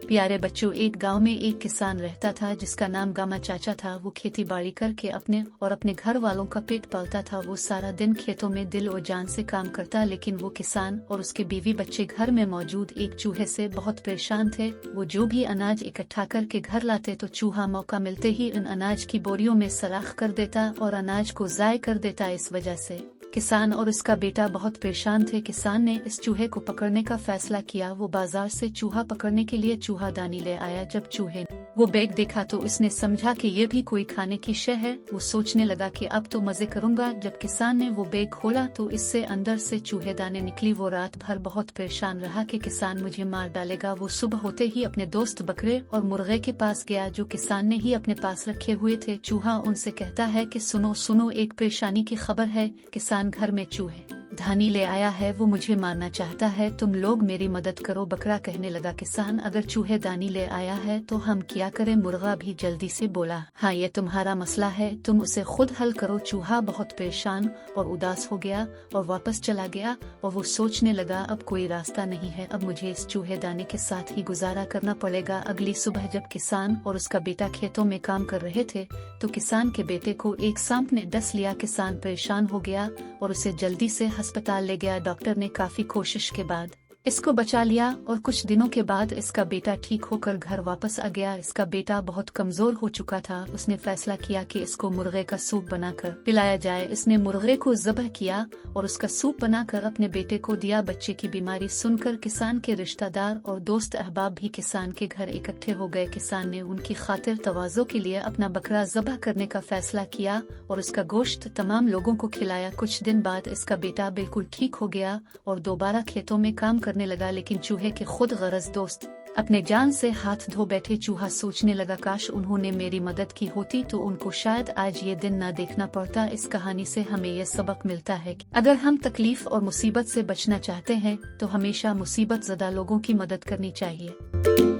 प्यारे बच्चों, एक गांव में एक किसान रहता था जिसका नाम गामा चाचा था। वो खेती बाड़ी करके अपने और अपने घर वालों का पेट पालता था। वो सारा दिन खेतों में दिल और जान से काम करता, लेकिन वो किसान और उसके बीवी बच्चे घर में मौजूद एक चूहे से बहुत परेशान थे। वो जो भी अनाज इकट्ठा करके घर लाते तो चूहा मौका मिलते ही इन अनाज की बोरियों में सराख कर देता और अनाज को ज़ाय कर देता। इस वजह से किसान और उसका बेटा बहुत परेशान थे। किसान ने इस चूहे को पकड़ने का फैसला किया। वो बाजार से चूहा पकड़ने के लिए चूहादानी ले आया। जब चूहे वो बैग देखा तो उसने समझा कि ये भी कोई खाने की शय है। वो सोचने लगा कि अब तो मजे करूंगा। जब किसान ने वो बैग खोला तो इससे अंदर से चूहेदानी निकली। वो रात भर बहुत परेशान रहा कि किसान मुझे मार डालेगा। वो सुबह होते ही अपने दोस्त बकरे और मुर्गे के पास गया जो किसान ने ही अपने पास रखे हुए थे। चूहा उनसे कहता है कि सुनो सुनो, एक परेशानी की खबर है। किसान घर में चूहे धानी ले आया है, वो मुझे मारना चाहता है, तुम लोग मेरी मदद करो। बकरा कहने लगा, किसान अगर चूहे दानी ले आया है तो हम क्या करें। मुर्गा भी जल्दी से बोला, हाँ ये तुम्हारा मसला है, तुम उसे खुद हल करो। चूहा बहुत परेशान और उदास हो गया और वापस चला गया और वो सोचने लगा अब कोई रास्ता नहीं है, अब मुझे इस चूहे दानी के साथ ही गुजारा करना पड़ेगा। अगली सुबह जब किसान और उसका बेटा खेतों में काम कर रहे थे तो किसान के बेटे को एक सांप ने डस लिया। किसान परेशान हो गया और उसे जल्दी से अस्पताल ले गया। डॉक्टर ने काफी कोशिश के बाद इसको बचा लिया और कुछ दिनों के बाद इसका बेटा ठीक होकर घर वापस आ गया। इसका बेटा बहुत कमजोर हो चुका था। उसने फैसला किया कि इसको मुर्गे का सूप बनाकर पिलाया जाए। इसने मुर्गे को ज़ब्ह किया और उसका सूप बनाकर अपने बेटे को दिया। बच्चे की बीमारी सुनकर किसान के रिश्तेदार और दोस्त अहबाब भी किसान के घर इकट्ठे हो गए। किसान ने उनकी खातिर तवाज़ो के लिए अपना बकरा ज़ब्ह करने का फैसला किया और उसका गोश्त तमाम लोगों को खिलाया। कुछ दिन बाद इसका बेटा बिल्कुल ठीक हो गया और दोबारा खेतों में काम करने लगा। लेकिन चूहे के खुद गरज दोस्त अपने जान से हाथ धो बैठे। चूहा सोचने लगा, काश उन्होंने मेरी मदद की होती तो उनको शायद आज ये दिन ना देखना पड़ता। इस कहानी से हमें यह सबक मिलता है कि अगर हम तकलीफ और मुसीबत से बचना चाहते हैं तो हमेशा मुसीबत ज़दा लोगों की मदद करनी चाहिए।